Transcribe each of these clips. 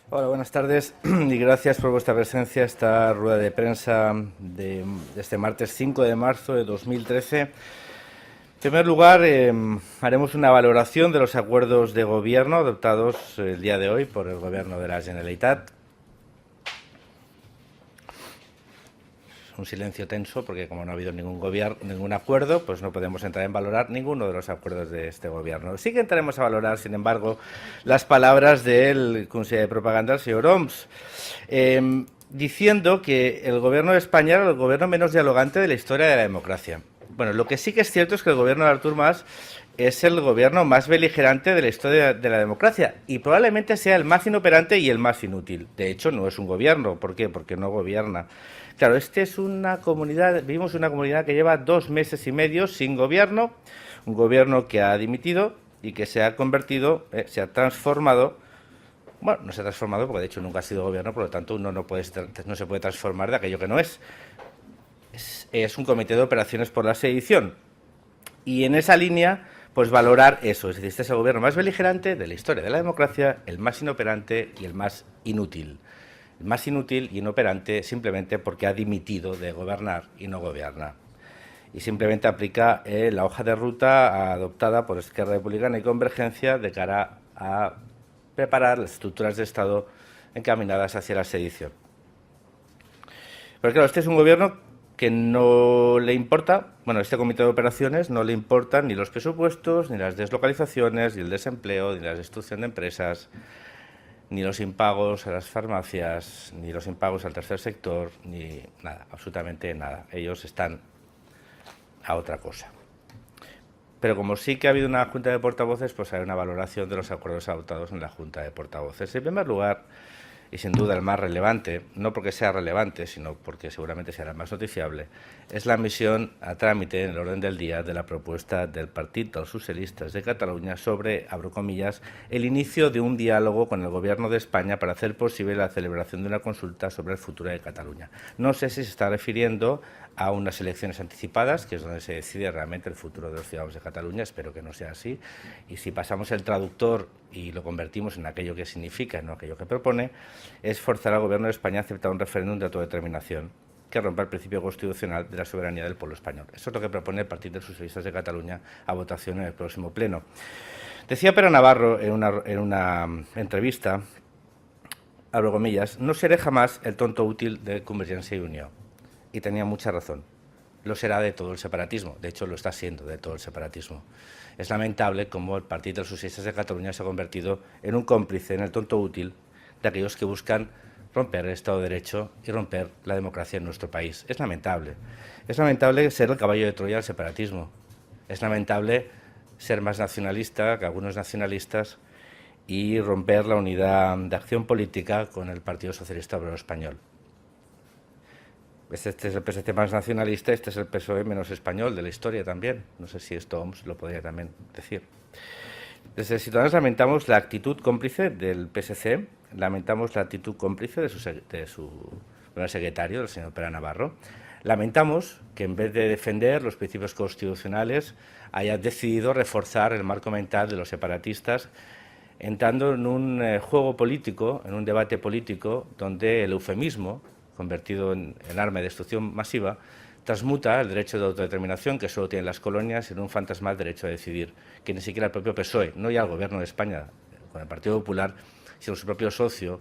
Hola, buenas tardes y gracias por vuestra presencia a esta rueda de prensa de este martes 5 de marzo de 2013. En primer lugar, haremos una valoración de los acuerdos de gobierno adoptados el día de hoy por el Gobierno de la Generalitat. Un silencio tenso porque como no ha habido ningún acuerdo, pues no podemos entrar en valorar ninguno de los acuerdos de este gobierno. Sí que entraremos a valorar, sin embargo, las palabras del consejero de propaganda, el señor Homs, diciendo que el gobierno de España era el gobierno menos dialogante de la historia de la democracia. Bueno, lo que sí que es cierto es que el gobierno de Artur Mas es el gobierno más beligerante de la historia de la democracia y probablemente sea el más inoperante y el más inútil. De hecho, no es un gobierno. ¿Por qué? Porque no gobierna. Claro, es una comunidad, vivimos en una comunidad que lleva 2 meses y medio sin gobierno, un gobierno que ha dimitido y que se ha convertido, se ha transformado. Bueno, no se ha transformado porque de hecho nunca ha sido gobierno, por lo tanto uno no se puede transformar de aquello que no es. Es un comité de operaciones por la sedición. Y en esa línea, pues valorar eso. Es decir, este es el gobierno más beligerante de la historia de la democracia, el más inoperante y el más inútil. El más inútil y inoperante simplemente porque ha dimitido de gobernar y no gobierna. Y simplemente aplica la hoja de ruta adoptada por Esquerra Republicana y Convergencia de cara a preparar las estructuras de Estado encaminadas hacia la sedición. Pero claro, este es un gobierno que no le importa, bueno, este comité de operaciones no le importan ni los presupuestos, ni las deslocalizaciones, ni el desempleo, ni la destrucción de empresas, ni los impagos a las farmacias, ni los impagos al tercer sector, ni nada, absolutamente nada. Ellos están a otra cosa. Pero como sí que ha habido una junta de portavoces, pues hay una valoración de los acuerdos adoptados en la junta de portavoces. En primer lugar, y sin duda el más relevante, no porque sea relevante, sino porque seguramente será el más noticiable, es la admisión a trámite en el orden del día de la propuesta del Partit dels Socialistes de Cataluña sobre, abro comillas, el inicio de un diálogo con el Gobierno de España para hacer posible la celebración de una consulta sobre el futuro de Cataluña. No sé si se está refiriendo a unas elecciones anticipadas, que es donde se decide realmente el futuro de los ciudadanos de Cataluña. Espero que no sea así. Y si pasamos el traductor y lo convertimos en aquello que significa, no aquello que propone, es forzar al Gobierno de España a aceptar un referéndum de autodeterminación que rompa el principio constitucional de la soberanía del pueblo español. Eso es lo que propone el Partido de los Socialistas de Cataluña a votación en el próximo pleno. Decía Pere Navarro en una entrevista, abro comillas, no seré jamás el tonto útil de Convergencia y Unión. Y tenía mucha razón. Lo será de todo el separatismo. De hecho, lo está siendo de todo el separatismo. Es lamentable cómo el Partido de los Socialistas de Cataluña se ha convertido en un cómplice, en el tonto útil, de aquellos que buscan romper el Estado de Derecho y romper la democracia en nuestro país. Es lamentable. Es lamentable ser el caballo de Troya del separatismo. Es lamentable ser más nacionalista que algunos nacionalistas y romper la unidad de acción política con el Partido Socialista Obrero Español. Este es el PSC más nacionalista, este es el PSOE menos español de la historia también. No sé si esto Homs lo podría también decir. Desde Ciudadanos lamentamos la actitud cómplice del PSC, lamentamos la actitud cómplice de su primer secretario, del señor Pere Navarro. Lamentamos que en vez de defender los principios constitucionales haya decidido reforzar el marco mental de los separatistas, entrando en un juego político, en un debate político, donde el eufemismo, convertido en arma de destrucción masiva, transmuta el derecho de autodeterminación que solo tienen las colonias en un fantasmal derecho a decidir, que ni siquiera el propio PSOE, no ya el Gobierno de España con el Partido Popular, sino su propio socio,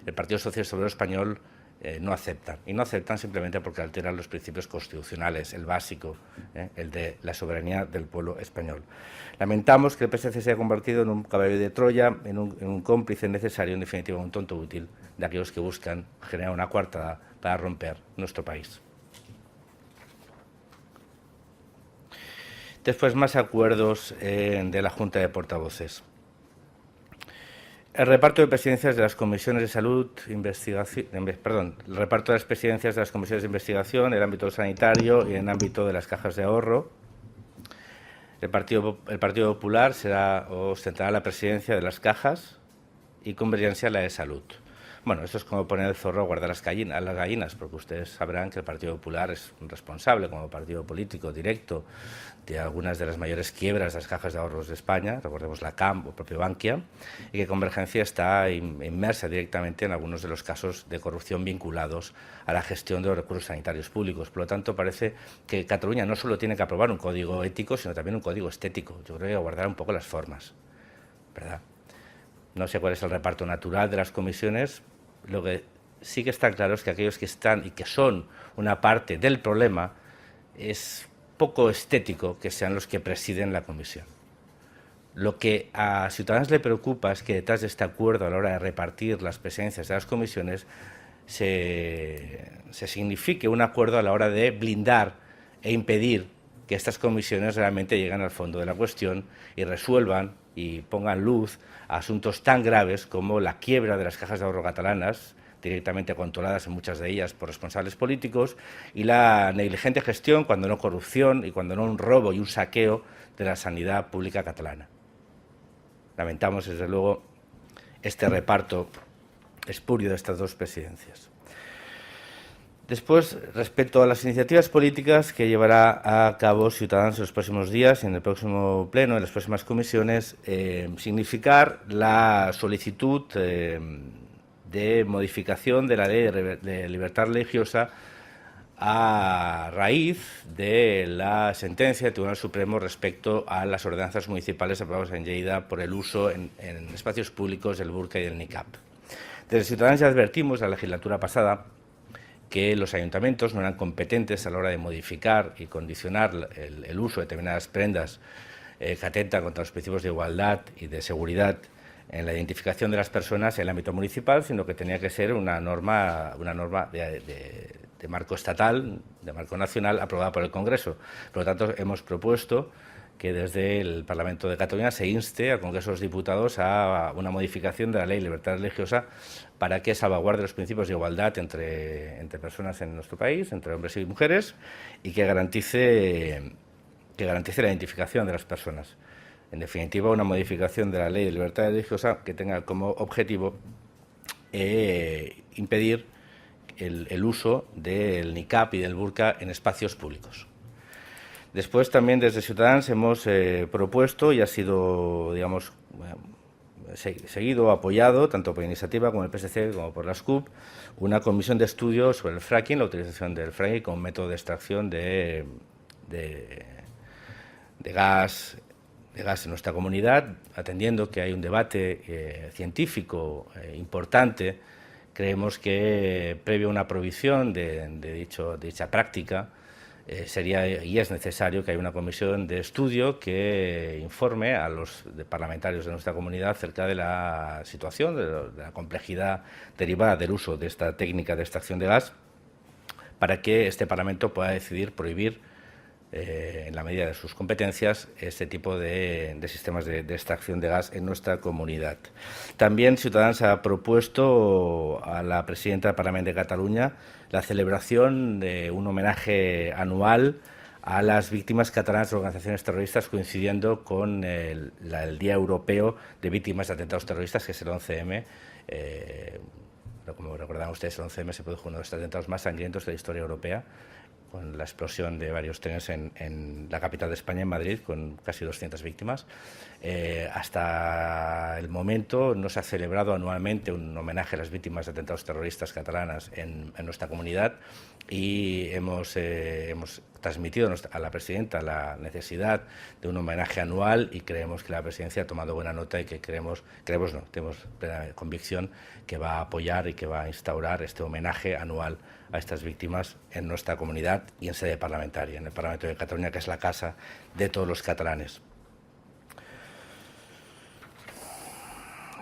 el Partido Socialista Obrero Español, no aceptan. Y no aceptan simplemente porque alteran los principios constitucionales, el básico, el de la soberanía del pueblo español. Lamentamos que el PSC se haya convertido en un caballo de Troya, en un cómplice necesario, en definitiva, un tonto útil de aquellos que buscan generar una coartada para romper nuestro país. Después, más acuerdos de la Junta de Portavoces. El reparto de presidencias de las comisiones de salud, investigación, el reparto de las presidencias de las comisiones de investigación, en el ámbito sanitario y en el ámbito de las cajas de ahorro. El Partido Popular ostentará la presidencia de las cajas y Convergencia la de salud. Bueno, eso es como poner el zorro a guardar a las gallinas, porque ustedes sabrán que el Partido Popular es responsable como partido político directo de algunas de las mayores quiebras de las cajas de ahorros de España, recordemos la CAM o propio Bankia, y que Convergencia está inmersa directamente en algunos de los casos de corrupción vinculados a la gestión de los recursos sanitarios públicos. Por lo tanto, parece que Cataluña no solo tiene que aprobar un código ético, sino también un código estético. Yo creo que hay que guardar un poco las formas, ¿verdad? No sé cuál es el reparto natural de las comisiones. Lo que sí que está claro es que aquellos que están y que son una parte del problema, es poco estético que sean los que presiden la comisión. Lo que a Ciudadanos le preocupa es que detrás de este acuerdo a la hora de repartir las presidencias de las comisiones se signifique un acuerdo a la hora de blindar e impedir que estas comisiones realmente lleguen al fondo de la cuestión y resuelvan y pongan luz a asuntos tan graves como la quiebra de las cajas de ahorro catalanas, directamente controladas en muchas de ellas por responsables políticos, y la negligente gestión, cuando no corrupción y cuando no un robo y un saqueo de la sanidad pública catalana. Lamentamos, desde luego, este reparto espurio de estas dos presidencias. Después, respecto a las iniciativas políticas que llevará a cabo Ciudadanos en los próximos días, en el próximo pleno, en las próximas comisiones, significar la solicitud de modificación de la ley de libertad religiosa a raíz de la sentencia del Tribunal Supremo respecto a las ordenanzas municipales aprobadas en Lleida por el uso en espacios públicos del burka y del niqab. Desde Ciudadanos ya advertimos la legislatura pasada que los ayuntamientos no eran competentes a la hora de modificar y condicionar el uso de determinadas prendas que atentan contra los principios de igualdad y de seguridad en la identificación de las personas en el ámbito municipal, sino que tenía que ser una norma de marco estatal, de marco nacional, aprobada por el Congreso. Por lo tanto, hemos propuesto que desde el Parlamento de Cataluña se inste al Congreso de los Diputados a una modificación de la Ley de Libertad Religiosa para que salvaguarde los principios de igualdad entre personas en nuestro país, entre hombres y mujeres, y que garantice la identificación de las personas. En definitiva, una modificación de la Ley de Libertad Religiosa que tenga como objetivo impedir el uso del niqab y del burka en espacios públicos. Después, también desde Ciudadanos hemos propuesto, y ha sido, digamos, seguido, apoyado, tanto por iniciativa como el PSC como por las CUP, una comisión de estudio sobre el fracking, la utilización del fracking como método de extracción de gas en nuestra comunidad, atendiendo que hay un debate científico importante. Creemos que, previo a una prohibición de dicha práctica, sería y es necesario que haya una comisión de estudio que informe a los parlamentarios de nuestra comunidad acerca de la situación, de la complejidad derivada del uso de esta técnica de extracción de gas, para que este Parlamento pueda decidir prohibir, en la medida de sus competencias, este tipo de sistemas de extracción de gas en nuestra comunidad. También Ciudadanos ha propuesto a la presidenta del Parlamento de Cataluña la celebración de un homenaje anual a las víctimas catalanas de organizaciones terroristas, coincidiendo con el Día Europeo de Víctimas de Atentados Terroristas, que es el 11M. Como recordarán ustedes, el 11M se produjo uno de los atentados más sangrientos de la historia europea, con la explosión de varios trenes en la capital de España, en Madrid, con casi 200 víctimas. Hasta el momento no se ha celebrado anualmente un homenaje a las víctimas de atentados terroristas catalanas en nuestra comunidad, y hemos transmitido a la presidenta la necesidad de un homenaje anual, y creemos que la presidencia ha tomado buena nota y que tenemos plena convicción que va a apoyar y que va a instaurar este homenaje anual a estas víctimas en nuestra comunidad y en sede parlamentaria, en el Parlamento de Cataluña, que es la casa de todos los catalanes.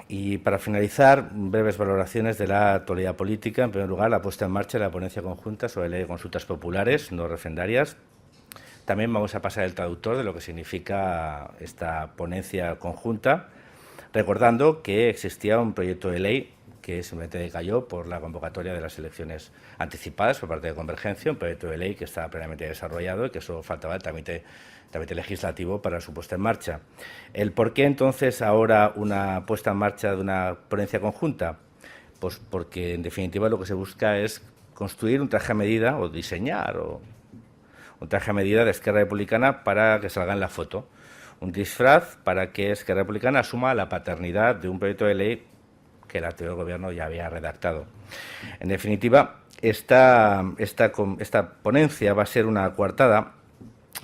Y para finalizar, breves valoraciones de la actualidad política. En primer lugar, la puesta en marcha de la ponencia conjunta sobre la ley de consultas populares no refrendarias. También vamos a pasar el traductor de lo que significa esta ponencia conjunta, recordando que existía un proyecto de ley que simplemente decayó por la convocatoria de las elecciones anticipadas por parte de Convergencia, un proyecto de ley que estaba plenamente desarrollado y que solo faltaba el trámite legislativo para su puesta en marcha. ¿El por qué entonces ahora una puesta en marcha de una ponencia conjunta? Pues porque en definitiva lo que se busca es construir un traje a medida o diseñar un traje a medida de Esquerra Republicana para que salga en la foto. Un disfraz para que Esquerra Republicana asuma la paternidad de un proyecto de ley que el anterior gobierno ya había redactado. En definitiva, esta ponencia va a ser una coartada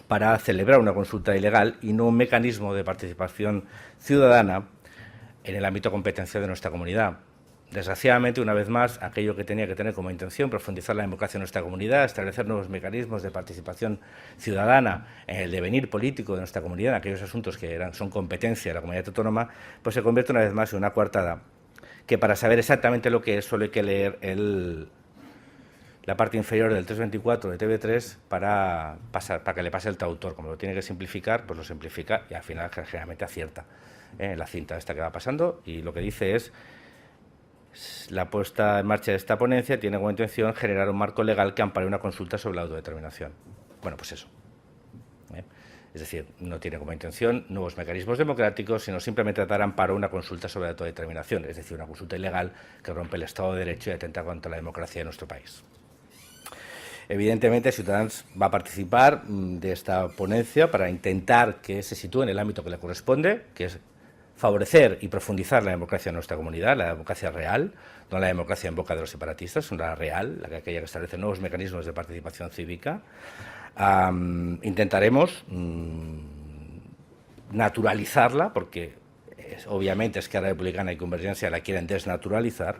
para celebrar una consulta ilegal y no un mecanismo de participación ciudadana en el ámbito competencial de nuestra comunidad. Desgraciadamente, una vez más, aquello que tenía que tener como intención profundizar la democracia en nuestra comunidad, establecer nuevos mecanismos de participación ciudadana en el devenir político de nuestra comunidad, en aquellos asuntos que son competencia de la comunidad autónoma, pues se convierte una vez más en una coartada que, para saber exactamente lo que es, solo hay que leer la parte inferior del 324 de TV3 para que le pase el traductor. Como lo tiene que simplificar, pues lo simplifica y al final generalmente acierta la cinta esta que va pasando, y lo que dice es: la puesta en marcha de esta ponencia tiene como intención generar un marco legal que ampare una consulta sobre la autodeterminación. Bueno, pues eso. Es decir, no tiene como intención nuevos mecanismos democráticos, sino simplemente dar amparo a una consulta sobre la autodeterminación, es decir, una consulta ilegal que rompe el Estado de Derecho y atenta contra la democracia de nuestro país. Evidentemente, Ciudadanos va a participar de esta ponencia para intentar que se sitúe en el ámbito que le corresponde, que es favorecer y profundizar la democracia en nuestra comunidad, la democracia real, no la democracia en boca de los separatistas, una real, aquella que establece nuevos mecanismos de participación cívica. Intentaremos naturalizarla, porque obviamente Esquerra Republicana y Convergencia la quieren desnaturalizar,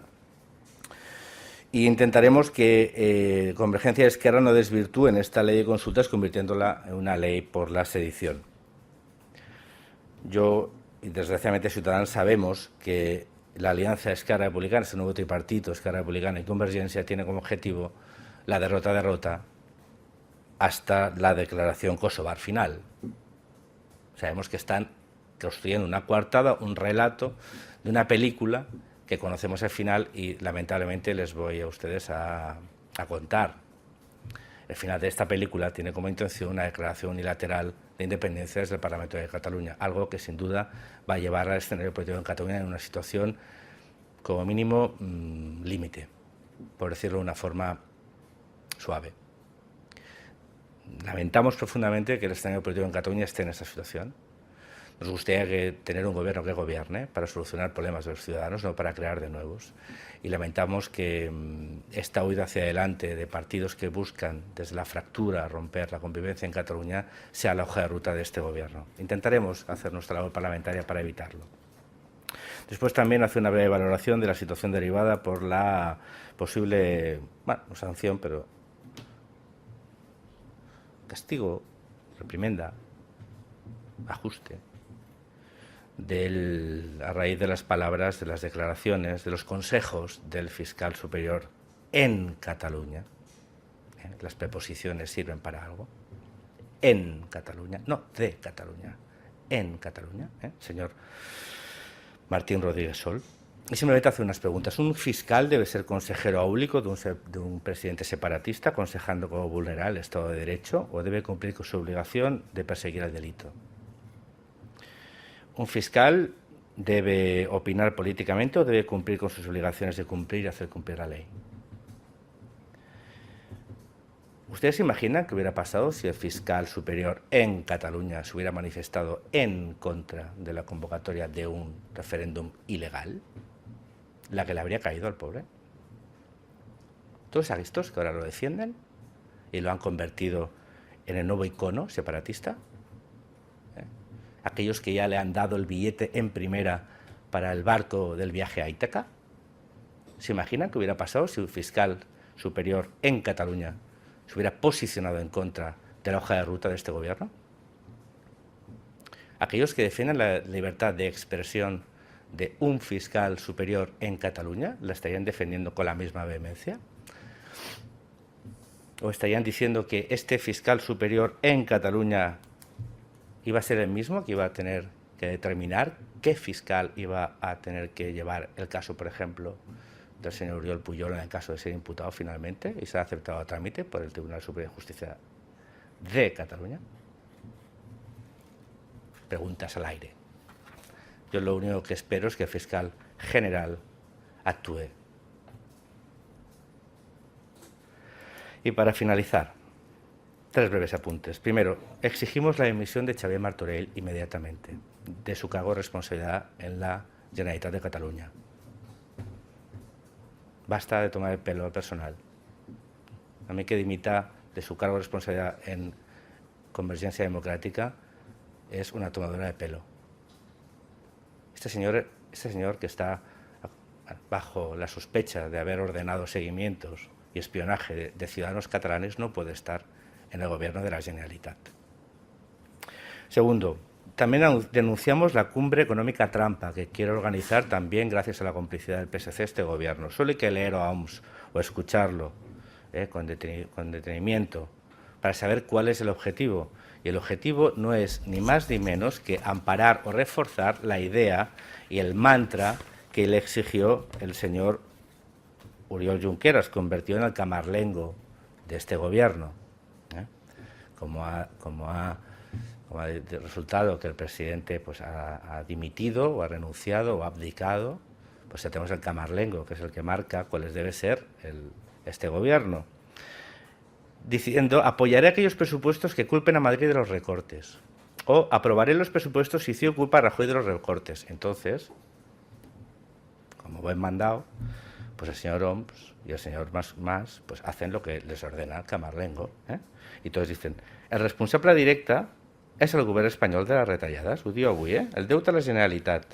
y intentaremos que Convergencia y Esquerra no desvirtúen esta ley de consultas convirtiéndola en una ley por la sedición. Yo, y desgraciadamente Ciudadanos, sabemos que la alianza Esquerra Republicana, ese nuevo tripartito, Esquerra Republicana y Convergencia, tiene como objetivo la derrota hasta la declaración kosovar final. Sabemos que están construyendo una coartada, un relato de una película que conocemos al final y lamentablemente les voy a ustedes a contar. El final de esta película tiene como intención una declaración unilateral de independencia desde el Parlamento de Cataluña, algo que sin duda va a llevar al escenario político en Cataluña en una situación como mínimo límite, por decirlo de una forma suave. Lamentamos profundamente que el escenario político en Cataluña esté en esta situación. Nos gustaría tener un gobierno que gobierne para solucionar problemas de los ciudadanos, no para crear de nuevos. Y lamentamos que esta huida hacia adelante de partidos que buscan desde la fractura romper la convivencia en Cataluña sea la hoja de ruta de este gobierno. Intentaremos hacer nuestra labor parlamentaria para evitarlo. Después también hace una breve valoración de la situación derivada por la posible, bueno, no sanción, pero castigo, reprimenda, ajuste, a raíz de las palabras, de las declaraciones, de los consejos del fiscal superior en Cataluña. Las preposiciones sirven para algo. En Cataluña, no de Cataluña, en Cataluña, señor Martín Rodríguez Sol. Y simplemente hace unas preguntas. ¿Un fiscal debe ser consejero áulico de un presidente separatista, aconsejando cómo vulnerar el Estado de Derecho, o debe cumplir con su obligación de perseguir el delito? ¿Un fiscal debe opinar políticamente o debe cumplir con sus obligaciones de cumplir y hacer cumplir la ley? ¿Ustedes se imaginan qué hubiera pasado si el fiscal superior en Cataluña se hubiera manifestado en contra de la convocatoria de un referéndum ilegal? La que le habría caído al pobre. Todos estos que ahora lo defienden y lo han convertido en el nuevo icono separatista. Aquellos que ya le han dado el billete en primera para el barco del viaje a Ítaca. ¿Se imaginan qué hubiera pasado si un fiscal superior en Cataluña se hubiera posicionado en contra de la hoja de ruta de este gobierno? Aquellos que defienden la libertad de expresión de un fiscal superior en Cataluña, ¿la estarían defendiendo con la misma vehemencia? ¿O estarían diciendo que este fiscal superior en Cataluña iba a ser el mismo que iba a tener que determinar qué fiscal iba a tener que llevar el caso, por ejemplo, del señor Oriol Pujol en el caso de ser imputado finalmente y ser aceptado a trámite por el Tribunal Superior de Justicia de Cataluña? Preguntas al aire. Yo lo único que espero es que el fiscal general actúe Y para finalizar, 3 breves apuntes. Primero, exigimos la dimisión de Xavier Martorell inmediatamente de su cargo de responsabilidad en la Generalitat de Cataluña. Basta de tomar el pelo al personal. A mí que dimita de su cargo de responsabilidad en Convergencia Democrática es una tomadura de pelo. Este señor que está bajo la sospecha de haber ordenado seguimientos y espionaje de ciudadanos catalanes no puede estar en el gobierno de la Generalitat. Segundo, también denunciamos la cumbre económica trampa que quiere organizar también gracias a la complicidad del PSC este gobierno. Solo hay que leer a OMS o escucharlo con detenimiento para saber cuál es el objetivo. Y el objetivo no es ni más ni menos que amparar o reforzar la idea y el mantra que le exigió el señor Oriol Junqueras, convertido en el camarlengo de este gobierno. Como ha resultado que el presidente pues, ha dimitido o ha renunciado o ha abdicado, pues ya tenemos el camarlengo, que es el que marca cuáles debe ser este gobierno. Diciendo, apoyaré aquellos presupuestos que culpen a Madrid de los recortes. O aprobaré los presupuestos si CIO culpa a Rajoy de los recortes. Entonces, como buen mandado, pues el señor Oms y el señor Mas pues hacen lo que les ordena el camarlengo. Y todos dicen, el responsable directe és el govern espanyol de les retallades, ho diu avui, el deute a la Generalitat.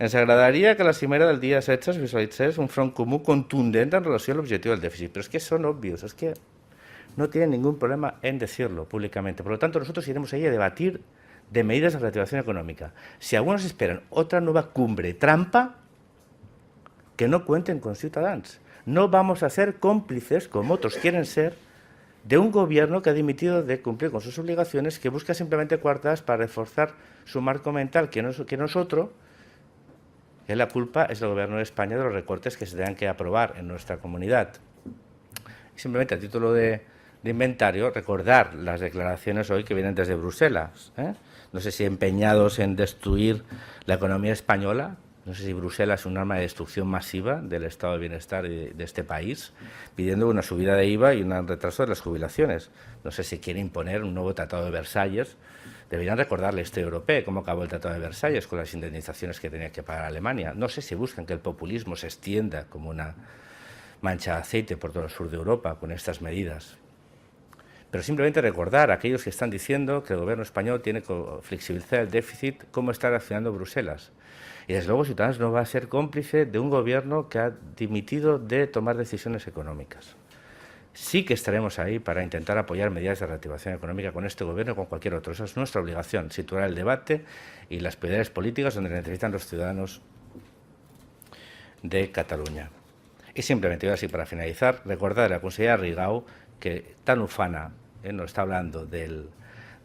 Ens agradaria que la cimera del dia 16 es visualitzés un front comú contundent en relació a l'objectiu del dèficit, però és que són obvios, es que no tienen ningún problema en decirlo públicamente. Por lo tanto, nosotros iremos ahí a debatir de medidas de reactivación económica. Si algunos esperan otra nueva cumbre trampa, que no cuenten con Ciutadans. No vamos a ser cómplices, como otros quieren ser, de un gobierno que ha dimitido de cumplir con sus obligaciones, que busca simplemente coartadas para reforzar su marco mental, que no es otro, que la culpa es del gobierno de España de los recortes que se tengan que aprobar en nuestra comunidad. Y simplemente a título de inventario, recordar las declaraciones hoy que vienen desde Bruselas. No sé si empeñados en destruir la economía española. No sé si Bruselas es un arma de destrucción masiva del estado de bienestar de este país, pidiendo una subida de IVA y un retraso de las jubilaciones. No sé si quiere imponer un nuevo tratado de Versalles. Deberían recordar la historia europea, cómo acabó el tratado de Versalles con las indemnizaciones que tenía que pagar Alemania. No sé si buscan que el populismo se extienda como una mancha de aceite por todo el sur de Europa con estas medidas. Pero simplemente recordar a aquellos que están diciendo que el gobierno español tiene que flexibilizar el déficit, cómo está reaccionando Bruselas. Y desde luego Ciudadanos no va a ser cómplice de un gobierno que ha dimitido de tomar decisiones económicas. Sí que estaremos ahí para intentar apoyar medidas de reactivación económica con este gobierno y con cualquier otro. Esa es nuestra obligación, situar el debate y las prioridades políticas donde necesitan los ciudadanos de Cataluña. Y simplemente, así para finalizar, recordar a la consellera Rigau que tan ufana nos está hablando del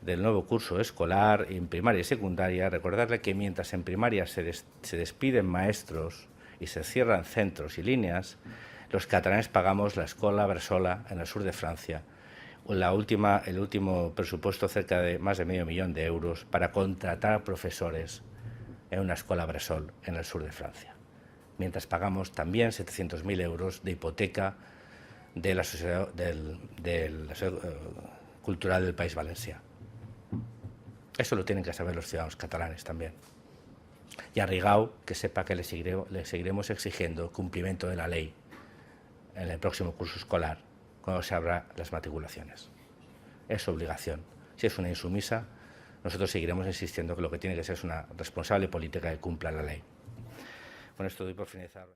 nuevo curso escolar en primaria y secundaria, recordarle que mientras en primaria se despiden maestros y se cierran centros y líneas, los catalanes pagamos la escuela Bressola en el sur de Francia. El último presupuesto cerca de más de $500.000 de euros para contratar profesores en una escuela Bressol en el sur de Francia. Mientras pagamos también 700.000 euros de hipoteca de la sociedad cultural del País Valencià. Eso lo tienen que saber los ciudadanos catalanes también. Y a Rigau, que sepa que le seguiremos exigiendo cumplimiento de la ley en el próximo curso escolar, cuando se abran las matriculaciones. Es su obligación. Si es una insumisa, nosotros seguiremos insistiendo que lo que tiene que ser es una responsable política que cumpla la ley. Con esto doy por finalizado.